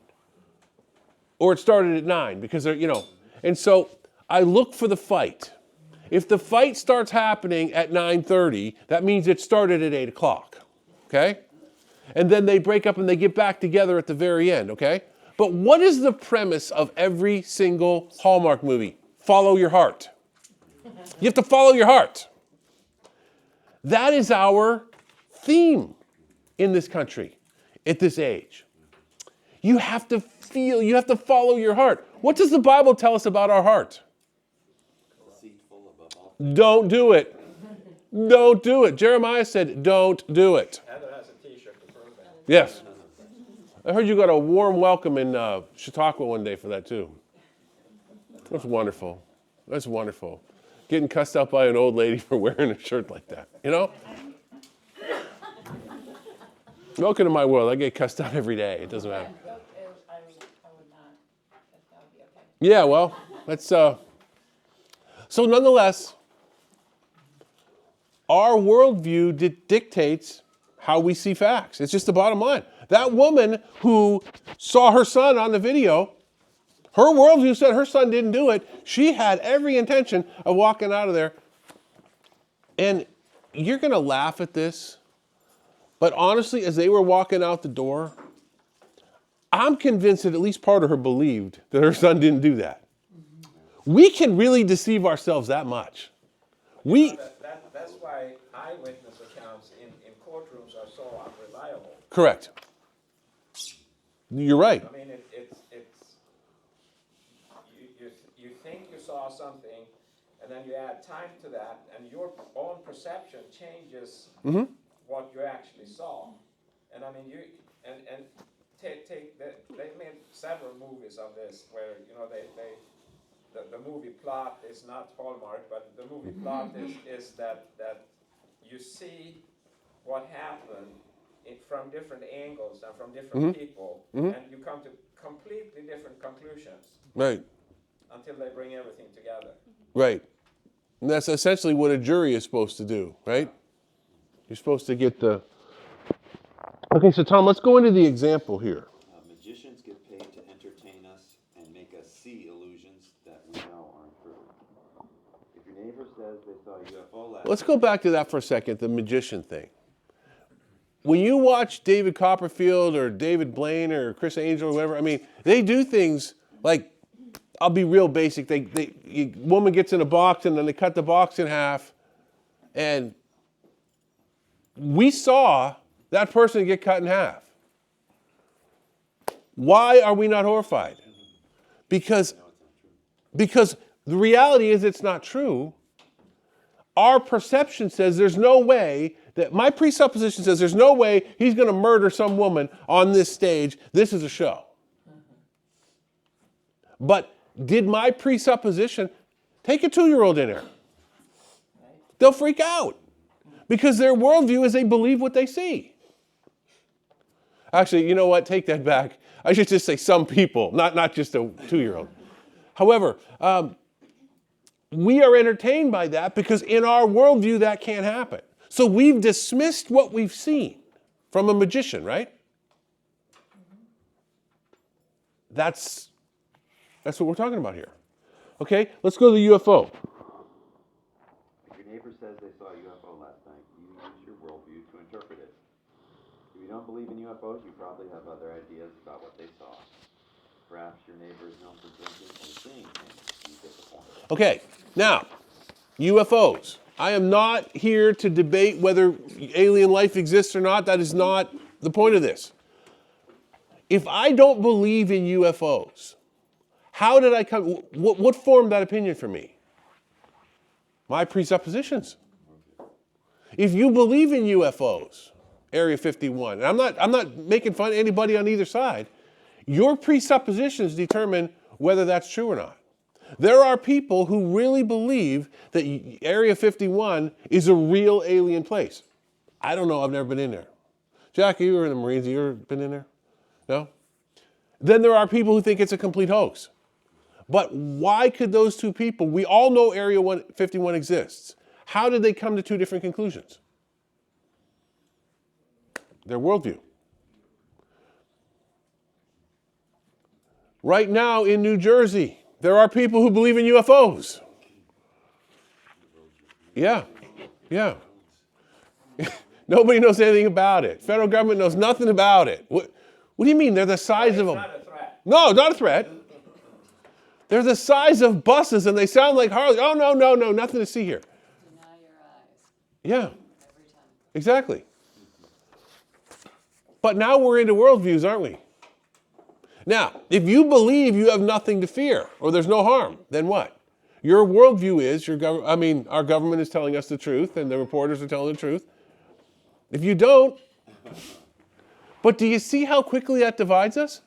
or it started at 9 because they're, And so I look for the fight. If the fight starts happening at 9:30, that means it started at 8 o'clock, okay? And then they break up and they get back together at the very end, okay? But what is the premise of every single Hallmark movie? Follow your heart. You have to follow your heart. That is our theme in this country at this age. You have to feel, you have to follow your heart. What does the Bible tell us about our heart? Don't do it. Don't do it. Jeremiah said, don't do it. Heather has a t-shirt to prove that. Yes. I heard you got a warm welcome in Chautauqua one day for that too. That's wonderful. That's wonderful. Getting cussed out by an old lady for wearing a shirt like that, Welcome to my world. I get cussed out every day. It doesn't matter. I would not, that would be okay. Yeah, well, let's, so nonetheless, our worldview dictates how we see facts. It's just the bottom line. That woman who saw her son on the video, her worldview said her son didn't do it. She had every intention of walking out of there. And you're going to laugh at this, but honestly, as they were walking out the door, I'm convinced that at least part of her believed that her son didn't do that. We can really deceive ourselves that much. That's why eyewitness accounts in courtrooms are so unreliable. Correct. You're right. I mean, you think you saw something, and then you add time to that, and your own perception changes what you actually saw. And I mean, they've made several movies of this where the movie plot is not Hallmark, but the movie plot is that you see what happened from different angles and from different people, and you come to completely different conclusions. Right. Until they bring everything together. Right. And that's essentially what a jury is supposed to do, right? You're supposed to get the... Okay, so Tom, let's go into the example here. Magicians get paid to entertain us and make us see illusions that we know aren't true. If your neighbor says they saw a UFO last Let's go back to that for a second, the magician thing. When you watch David Copperfield or David Blaine or Chris Angel or whoever, I mean, they do things like, I'll be real basic. Woman gets in a box and then they cut the box in half, and we saw that person get cut in half. Why are we not horrified? Because the reality is it's not true. Our perception says there's no way that, my presupposition says there's no way he's going to murder some woman on this stage. This is a show. But did my presupposition, take a 2-year-old in there. They'll freak out because their worldview is they believe what they see. Actually, you know what? Take that back. I should just say some people, not just a 2-year-old. However, we are entertained by that because in our worldview that can't happen. So we've dismissed what we've seen from a magician, right? That's what we're talking about here. Okay, let's go to the UFO. If your neighbor says they saw a UFO last night, you use your worldview to interpret it. If you don't believe in UFOs, you probably have other ideas about what they saw. Perhaps your neighbor is known for drinking and seeing things. You get the point. Okay, now, UFOs. I am not here to debate whether alien life exists or not. That is not the point of this. If I don't believe in UFOs, how did I come? What formed that opinion for me? My presuppositions. If you believe in UFOs, Area 51, and I'm not making fun of anybody on either side, your presuppositions determine whether that's true or not. There are people who really believe that Area 51 is a real alien place. I don't know, I've never been in there. Jackie, you were in the Marines, you ever been in there? No? Then there are people who think it's a complete hoax. But why could those two people, we all know Area 51 exists. How did they come to two different conclusions? Their worldview. Right now in New Jersey, there are people who believe in UFOs. Yeah. Nobody knows anything about it. Federal government knows nothing about it. What do you mean? They're the size of a... Not a threat. No, not a threat. They're the size of buses and they sound like Harley. Oh, no, nothing to see here. Deny your eyes Yeah, every time. exactly. But now we're into worldviews, aren't we? Now, if you believe you have nothing to fear or there's no harm, then what? Your worldview is, our government is telling us the truth and the reporters are telling the truth. If you don't, but do you see how quickly that divides us?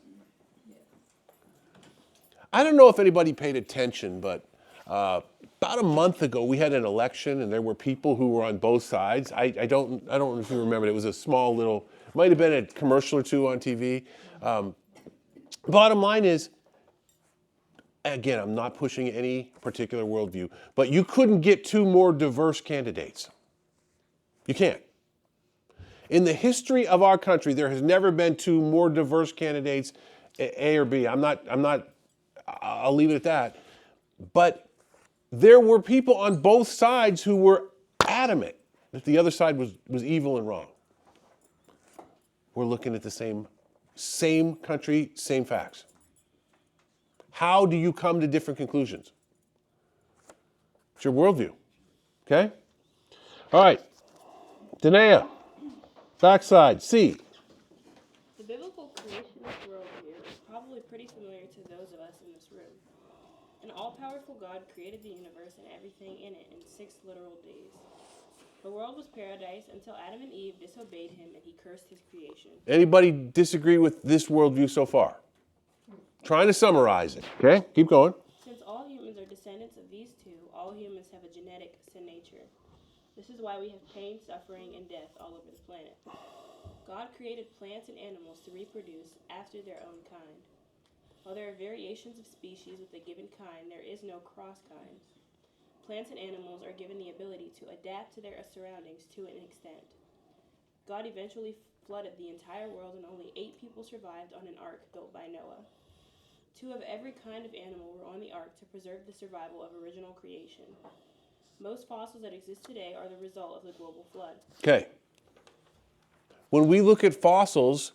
I don't know if anybody paid attention, but about a month ago we had an election and there were people who were on both sides. I don't know if you remember, it was a small little, might have been a commercial or two on TV. Bottom line is, again, I'm not pushing any particular worldview, but you couldn't get two more diverse candidates. You can't. In the history of our country, there has never been two more diverse candidates, A or B. I'll leave it at that. But there were people on both sides who were adamant that the other side was evil and wrong. We're looking at the same country, same facts. How do you come to different conclusions? It's your worldview. Okay? All right. Danae, backside, C. The biblical creationist worldview is probably pretty familiar to those of us in this room. An all-powerful God created the universe and everything in it in 6 literal days. The world was paradise until Adam and Eve disobeyed him and he cursed his creation. Anybody disagree with this worldview so far? Trying to summarize it. Okay, keep going. Since all humans are descendants of these two, all humans have a genetic sin nature. This is why we have pain, suffering, and death all over the planet. God created plants and animals to reproduce after their own kind. While there are variations of species with a given kind, there is no cross kinds. Plants and animals are given the ability to adapt to their surroundings to an extent. God eventually flooded the entire world and only 8 people survived on an ark built by Noah. 2 of every kind of animal were on the ark to preserve the survival of original creation. Most fossils that exist today are the result of the global flood. Okay. When we look at fossils,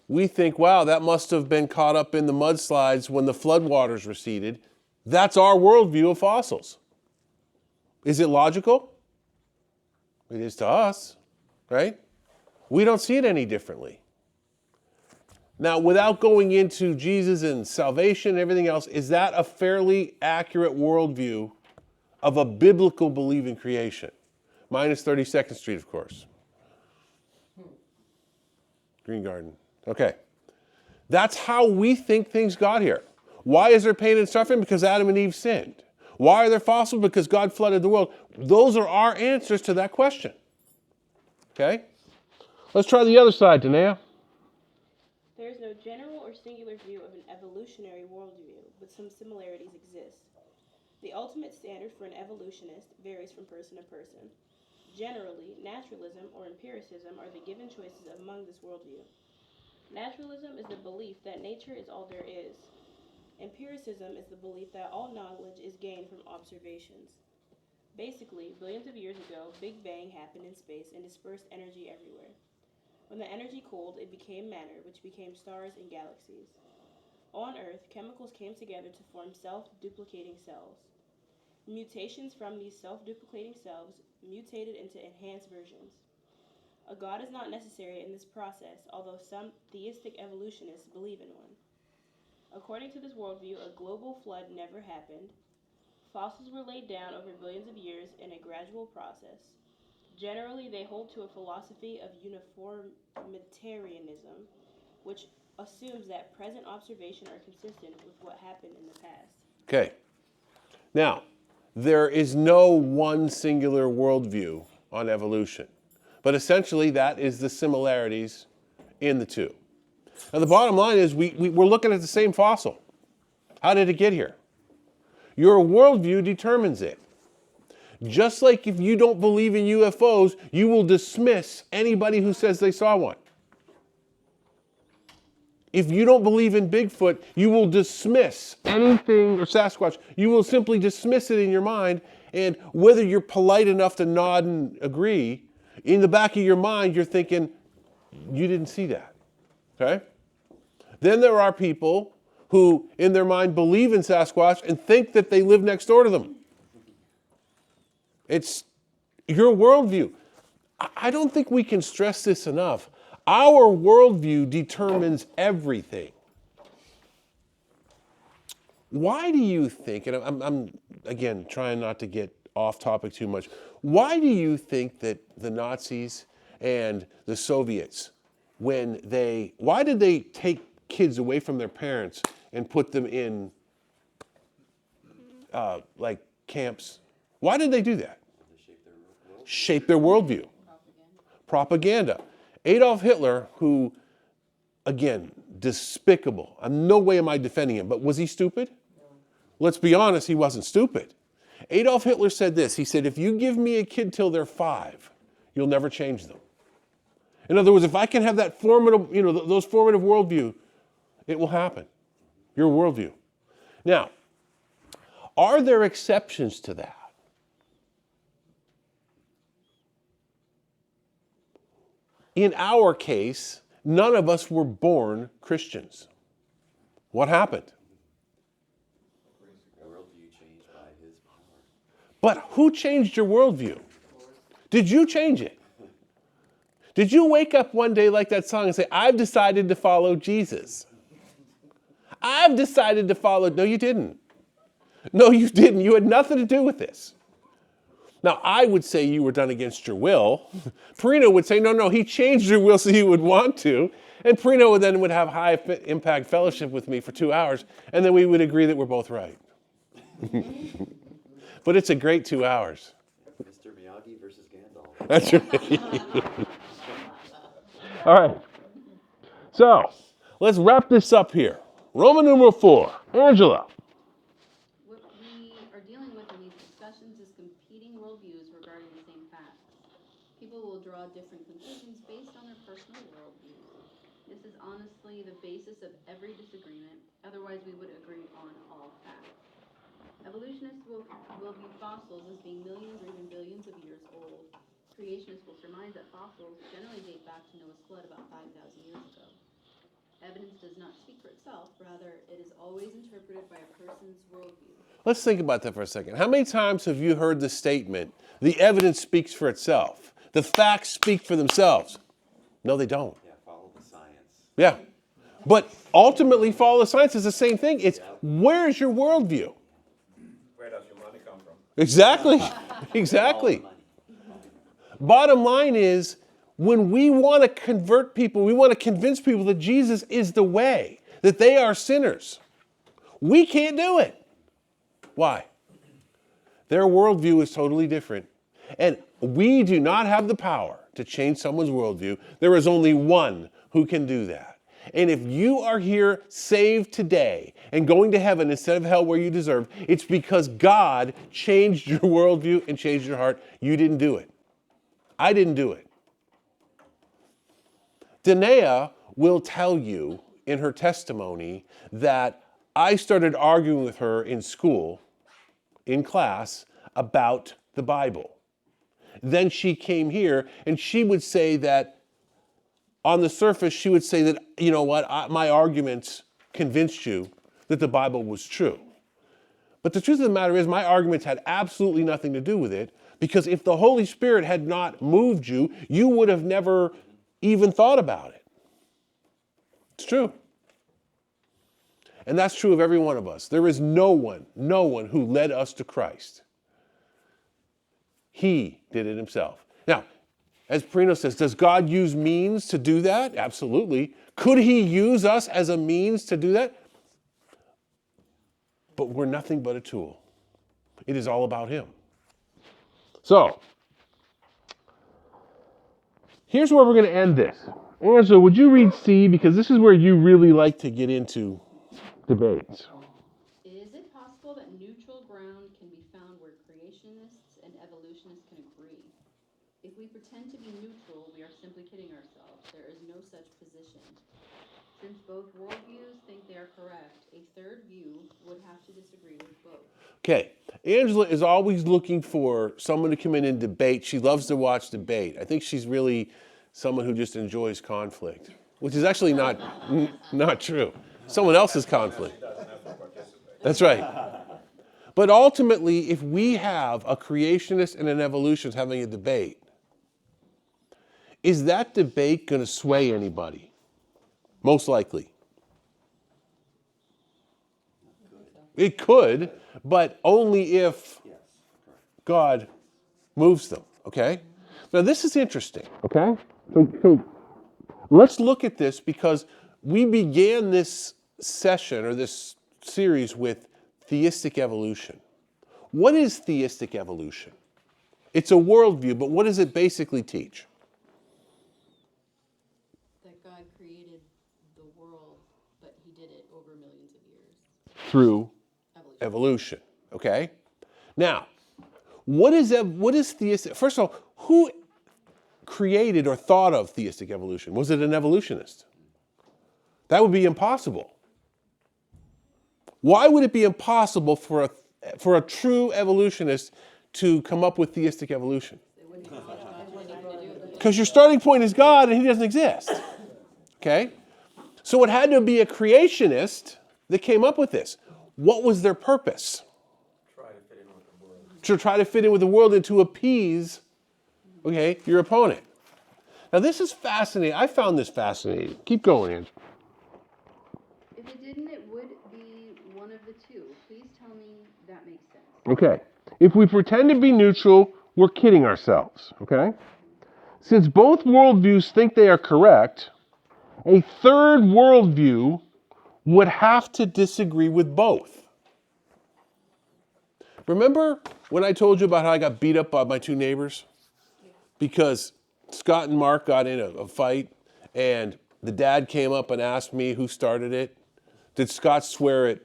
we think, wow, that must have been caught up in the mudslides when the floodwaters receded. That's our worldview of fossils. Is it logical? It is to us, right? We don't see it any differently. Now, without going into Jesus and salvation and everything else, is that a fairly accurate worldview of a biblical belief in creation? Minus 32nd Street, of course. Green Garden. Okay. That's how we think things got here. Why is there pain and suffering? Because Adam and Eve sinned. Why are there fossils? Because God flooded the world. Those are our answers to that question. Okay? Let's try the other side, Danae. There is no general or singular view of an evolutionary worldview, but some similarities exist. The ultimate standard for an evolutionist varies from person to person. Generally, naturalism or empiricism are the given choices among this worldview. Naturalism is the belief that nature is all there is. Empiricism is the belief that all knowledge is gained from observations. Basically, billions of years ago, Big Bang happened in space and dispersed energy everywhere. When the energy cooled, it became matter, which became stars and galaxies. On Earth, chemicals came together to form self-duplicating cells. Mutations from these self-duplicating selves mutated into enhanced versions. A God is not necessary in this process, although some theistic evolutionists believe in one. According to this worldview, a global flood never happened. Fossils were laid down over billions of years in a gradual process. Generally, they hold to a philosophy of uniformitarianism, which assumes that present observation are consistent with what happened in the past. Okay. Now, there is no one singular worldview on evolution, but essentially that is the similarities in the two. Now, the bottom line is we're looking at the same fossil. How did it get here? Your worldview determines it. Just like if you don't believe in UFOs, you will dismiss anybody who says they saw one. If you don't believe in Bigfoot, you will dismiss anything, or Sasquatch, you will simply dismiss it in your mind, and whether you're polite enough to nod and agree, in the back of your mind, you're thinking, you didn't see that, okay? Then there are people who, in their mind, believe in Sasquatch and think that they live next door to them. It's your worldview. I don't think we can stress this enough. Our worldview determines everything. Why do you think, and I'm again trying not to get off topic too much, why do you think that the Nazis and the Soviets, why did they take kids away from their parents and put them in like camps? Why did they do that? Shape their worldview. Propaganda. Adolf Hitler, who, again, despicable. No way am I defending him, but was he stupid? Let's be honest, he wasn't stupid. Adolf Hitler said this. He said, if you give me a kid till they're 5, you'll never change them. In other words, if I can have that formative, those formative worldview, it will happen. Your worldview. Now, are there exceptions to that? In our case, none of us were born Christians. What happened? The worldview changed by his power. But who changed your worldview? Did you change it? Did you wake up one day like that song and say, I've decided to follow Jesus? I've decided to follow. No, you didn't. No, you didn't. You had nothing to do with this. Now, I would say you were done against your will. Perino would say, no, he changed your will so you would want to. And Perino would have high impact fellowship with me for 2 hours, and then we would agree that we're both right. But it's a great 2 hours. Mr. Miyagi versus Gandalf. That's right. All right. So, let's wrap this up here. Roman numeral 4. Angela. What we are dealing with in these discussions is competing worldviews regarding the same facts. People will draw different conclusions based on their personal worldviews. This is honestly the basis of every disagreement, otherwise we would agree on all facts. Evolutionists will view fossils as being millions or even billions of years old. Creationists will surmise that fossils generally date back to Noah's flood about 5,000 years ago. Evidence does not speak for itself, rather, it is always interpreted by a person's worldview. Let's think about that for a second. How many times have you heard the statement, the evidence speaks for itself? The facts speak for themselves. No, they don't. Yeah, follow the science. Yeah. But ultimately, follow the science is the same thing. It's where's your worldview? Where does your money come from? Exactly. Exactly. Bottom line is, when we want to convert people, we want to convince people that Jesus is the way, that they are sinners. We can't do it. Why? Their worldview is totally different. And we do not have the power to change someone's worldview. There is only one who can do that. And if you are here saved today and going to heaven instead of hell where you deserve, it's because God changed your worldview and changed your heart. You didn't do it. I didn't do it. Danae will tell you in her testimony that I started arguing with her in school, in class, about the Bible. Then she came here and she would say that on the surface, she would say that, you know what, my arguments convinced you that the Bible was true. But the truth of the matter is my arguments had absolutely nothing to do with it, because if the Holy Spirit had not moved you, you would have never even thought about it. It's true. And that's true of every one of us. There is no one who led us to Christ. He did it himself. Now, as Perino says, does God use means to do that? Absolutely. Could he use us as a means to do that? But we're nothing but a tool. It is all about him. So, here's where we're going to end this. Angela, would you read C? Because this is where you really like to get into debates. Is it possible that neutral ground can be found where creationists and evolutionists can agree? If we pretend to be neutral, we are simply kidding ourselves. There is no such position. Since both worldviews think they are correct, a third view would have to disagree with both. Okay, Angela is always looking for someone to come in and debate. She loves to watch debate. I think she's really someone who just enjoys conflict, which is actually not true. Someone else's conflict. That's right. But ultimately, if we have a creationist and an evolutionist having a debate, is that debate going to sway anybody? Most likely. It could, but only if God moves them, okay? Now this is interesting, okay? So let's look at this, because we began this session or this series with theistic evolution. What is theistic evolution? It's a worldview, but what does it basically teach? That God created the world, but he did it over millions of years. Through evolution, okay? Now, what is theistic? First of all, who created or thought of theistic evolution? Was it an evolutionist? That would be impossible. Why would it be impossible for a true evolutionist to come up with theistic evolution? Because your starting point is God and he doesn't exist. Okay? So it had to be a creationist that came up with this. What was their purpose? To try to fit in with the world and to appease, okay, your opponent. Now this is fascinating. I found this fascinating. Keep going, Andrew. If it didn't, it would be one of the two. Please tell me that makes sense. Okay. If we pretend to be neutral, we're kidding ourselves, okay? Since both worldviews think they are correct, a third worldview would have to disagree with both. Remember when I told you about how I got beat up by my two neighbors? Because Scott and Mark got in a fight, and the dad came up and asked me who started it. Did Scott swear at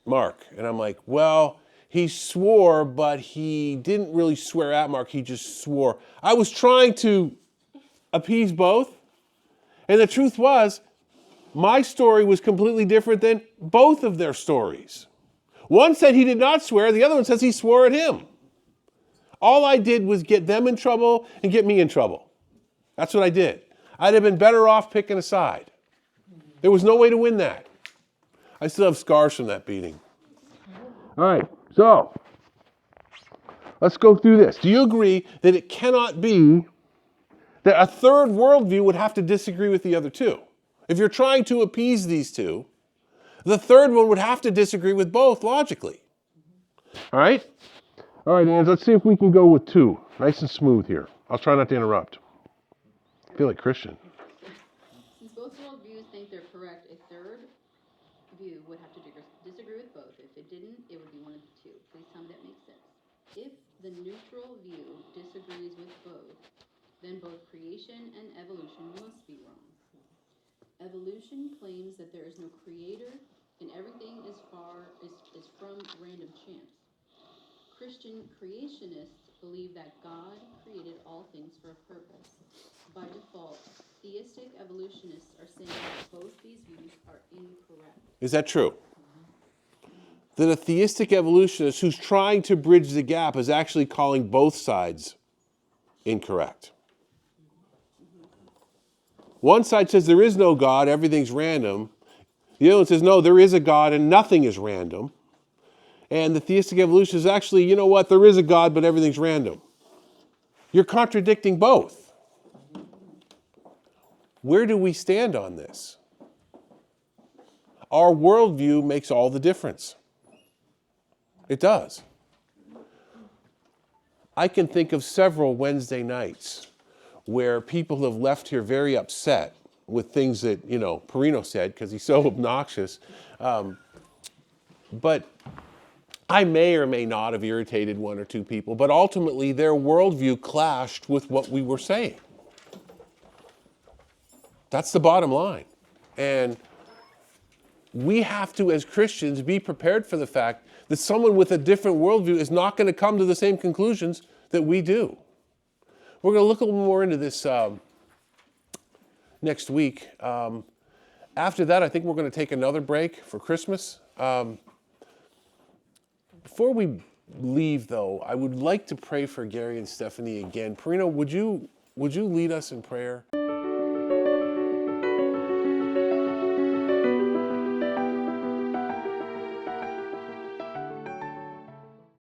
Mark? And I'm like, well, he swore, but he didn't really swear at Mark. He just swore. I was trying to appease both. And the truth was, my story was completely different than both of their stories. One said he did not swear. The other one says he swore at him. All I did was get them in trouble and get me in trouble. That's what I did. I'd have been better off picking a side. There was no way to win that. I still have scars from that beating. All right, so let's go through this. Do you agree that it cannot be that a third worldview would have to disagree with the other two? If you're trying to appease these two, the third one would have to disagree with both logically. All right? All right, Ange, let's see if we can go with two. Nice and smooth here. I'll try not to interrupt. I feel like Christian. Since both worldviews think they're correct, a third view would have to disagree with both. If it didn't, it would be one of the two. Please tell me that makes sense. If the neutral view disagrees with both, then both creation and evolution must be wrong. Evolution claims that there is no creator and everything is from random chance. Christian creationists believe that God created all things for a purpose. By default, theistic evolutionists are saying that both these views are incorrect. Is that true? That a theistic evolutionist who's trying to bridge the gap is actually calling both sides incorrect. One side says there is no God, everything's random. The other one says, no, there is a God and nothing is random. and the theistic evolution is actually, you know what, there is a God, but everything's random. You're contradicting both. Where do we stand on this? Our worldview makes all the difference. It does. I can think of several Wednesday nights where people have left here very upset with things that, Perino said, because he's so obnoxious. But I may or may not have irritated one or two people, but ultimately their worldview clashed with what we were saying. That's the bottom line. And we have to, as Christians, be prepared for the fact that someone with a different worldview is not going to come to the same conclusions that we do. We're going to look a little more into this next week. After that, I think we're going to take another break for Christmas. Before we leave, though, I would like to pray for Gary and Stephanie again. Perino, would you lead us in prayer?